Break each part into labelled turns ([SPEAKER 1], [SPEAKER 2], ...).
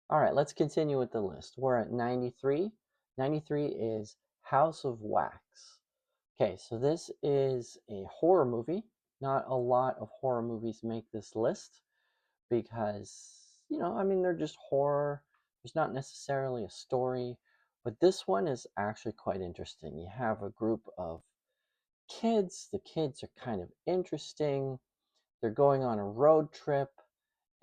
[SPEAKER 1] All right, let's continue with the list. We're at 93. 93 is House of Wax. Okay, so this is a horror movie. Not a lot of horror movies make this list because, I mean, they're just horror. There's not necessarily a story, but this one is actually quite interesting. You have a group of kids. The kids are kind of interesting. They're going on a road trip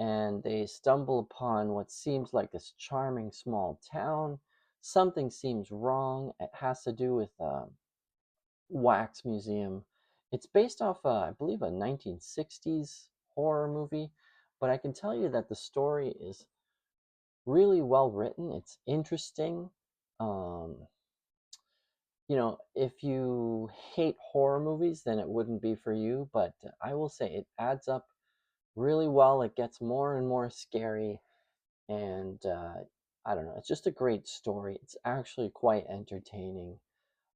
[SPEAKER 1] and they stumble upon what seems like this charming small town. Something seems wrong. It has to do with a wax museum. It's based off, I believe, a 1960s horror movie, but I can tell you that the story is really well written. It's interesting. Um, if you hate horror movies, then it wouldn't be for you, but I will say it adds up really well. It gets more and more scary, and I don't know, it's just a great story. It's actually quite entertaining.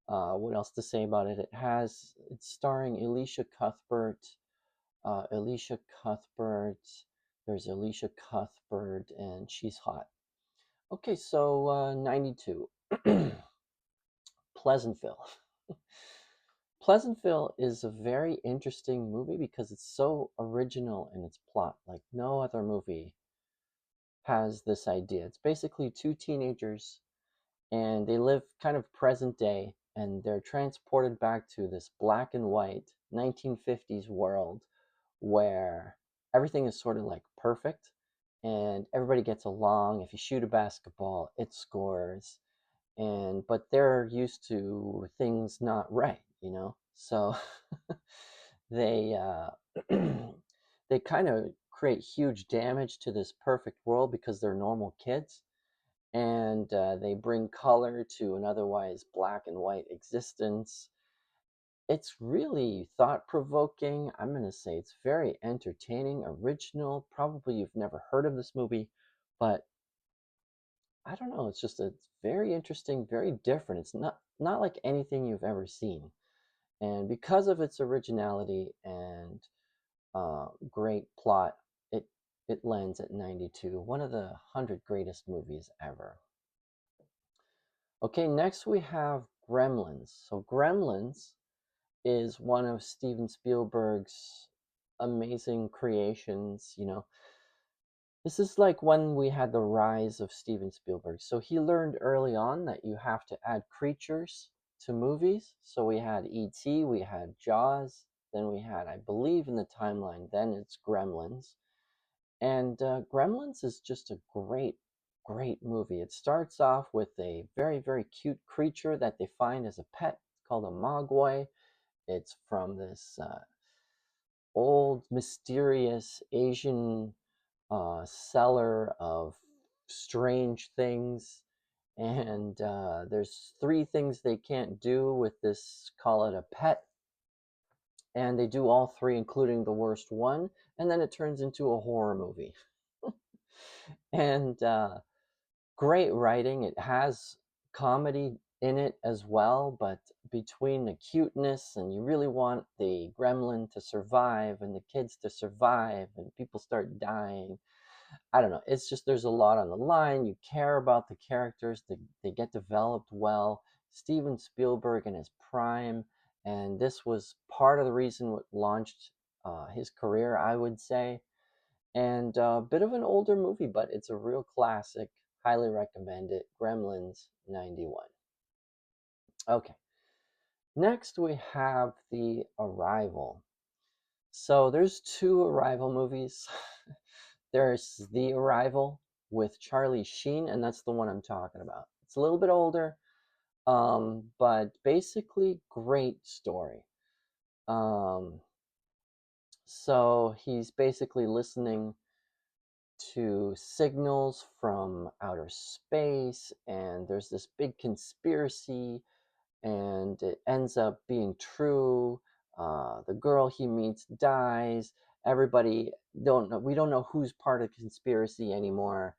[SPEAKER 1] What else to say about it? It's starring Alicia Cuthbert. Alicia Cuthbert. There's Alicia Cuthbert, and she's hot. Okay, so 92. Pleasantville. Pleasantville is a very interesting movie because it's so original in its plot. Like no other movie has this idea. It's basically two teenagers and they live kind of present day and they're transported back to this black and white 1950s world where everything is sort of like perfect and everybody gets along. If you shoot a basketball, it scores. And but they're used to things not right. So they they kind of create huge damage to this perfect world because they're normal kids, and they bring color to an otherwise black and white existence. It's really thought provoking. I'm going to say it's very entertaining, original. Probably you've never heard of this movie, but I don't know. It's very interesting, very different. It's not like anything you've ever seen, and because of its originality and great plot, it lands at 92. One of the 100 greatest movies ever. Okay, next we have Gremlins. So Gremlins is one of Steven Spielberg's amazing creations. This is like when we had the rise of Steven Spielberg. So he learned early on that you have to add creatures to movies. So we had E.T., we had Jaws, then we had, I believe in the timeline, then it's Gremlins. And Gremlins is just a great, great movie. It starts off with a very, very cute creature that they find as a pet. It's called a Mogwai. It's from this old, mysterious Asian seller of strange things. And there's three things they can't do with this, call it a pet. And they do all three, including the worst one. And then it turns into a horror movie. And great writing. It has comedy in it as well, but between the cuteness and you really want the gremlin to survive and the kids to survive and people start dying. I don't know. It's just there's a lot on the line. You care about the characters. They get developed well. Steven Spielberg in his prime, and this was part of the reason what launched his career, I would say. And a bit of an older movie, but it's a real classic. Highly recommend it. Gremlins 91. Okay. Next we have The Arrival. So there's two Arrival movies. There's The Arrival with Charlie Sheen, and that's the one I'm talking about. It's a little bit older, but basically great story. Um, so he's basically listening to signals from outer space, and there's this big conspiracy, and it ends up being true. The girl he meets dies. Everybody don't know. We don't know who's part of the conspiracy anymore.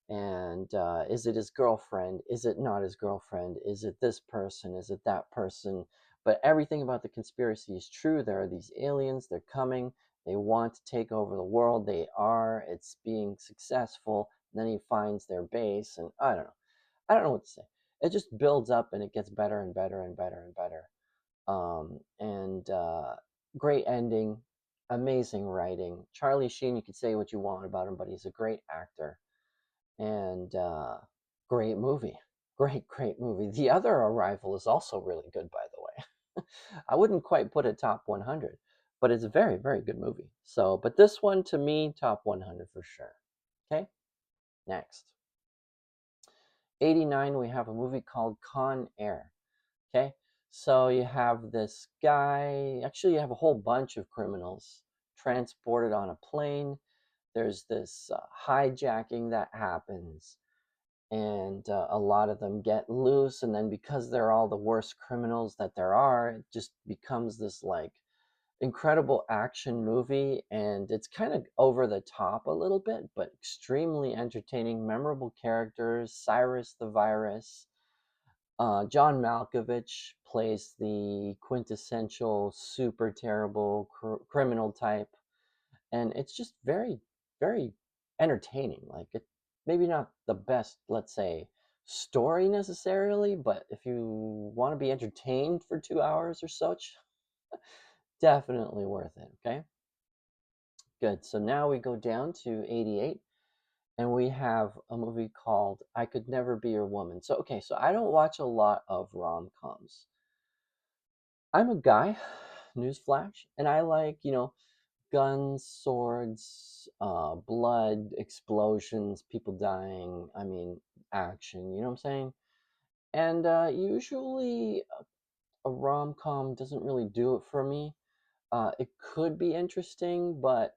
[SPEAKER 1] And is it his girlfriend? Is it not his girlfriend? Is it this person? Is it that person? But everything about the conspiracy is true. There are these aliens. They're coming. They want to take over the world. They are. It's being successful. then he finds their base, and I don't know what to say. It just builds up and it gets better and better and better and better. And Great ending, amazing writing. Charlie Sheen, you could say what you want about him, but he's a great actor. And great movie. Great movie. The other Arrival is also really good, by the way. I wouldn't quite put it top 100, but it's a very good movie. So, but this one to me, top 100 for sure. Okay, next. 89, we have a movie called Con Air. Okay, so you have this guy, actually, you have a whole bunch of criminals transported on a plane. There's this hijacking that happens, and a lot of them get loose. And then, because they're all the worst criminals that there are, it just becomes this like incredible action movie. And it's kind of over the top a little bit, but extremely entertaining, memorable characters. Cyrus the Virus. John Malkovich plays the quintessential super terrible criminal type, and it's just very entertaining. Like, it maybe not the best, let's say, story necessarily, but if you want to be entertained for 2 hours or such, definitely worth it. Okay, good. So now we go down to 88, and we have a movie called I Could Never Be Your Woman. So, okay, so I don't watch a lot of rom-coms. I'm a guy, newsflash, and I like, guns, swords, blood, explosions, people dying. I mean, action, you know what I'm saying? And usually a rom com doesn't really do it for me. It could be interesting, but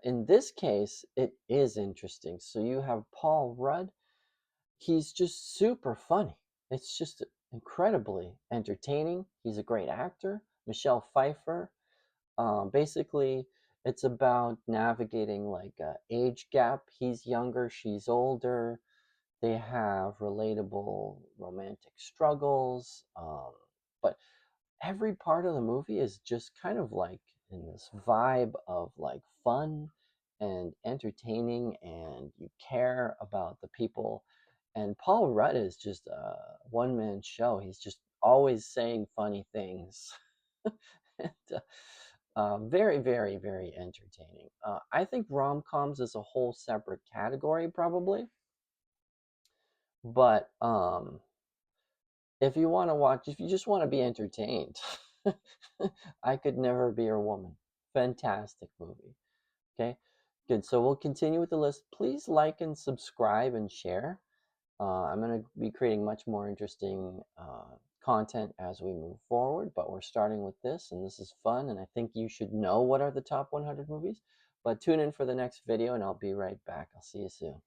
[SPEAKER 1] in this case, it is interesting. So you have Paul Rudd. He's just super funny. It's just incredibly entertaining. He's a great actor. Michelle Pfeiffer. Basically, it's about navigating like a age gap. He's younger, she's older. They have relatable romantic struggles. But every part of the movie is just kind of like in this vibe of like fun and entertaining, and you care about the people. And Paul Rudd is just a one man show. He's just always saying funny things. and, very entertaining. I think rom coms is a whole separate category, probably. But if you just want to be entertained, I Could Never Be Your Woman. Fantastic movie. Okay, good. So we'll continue with the list. Please like and subscribe and share. I'm going to be creating much more interesting content as we move forward, but we're starting with this, and this is fun, and I think you should know what are the top 100 movies. But tune in for the next video, and I'll be right back. I'll see you soon.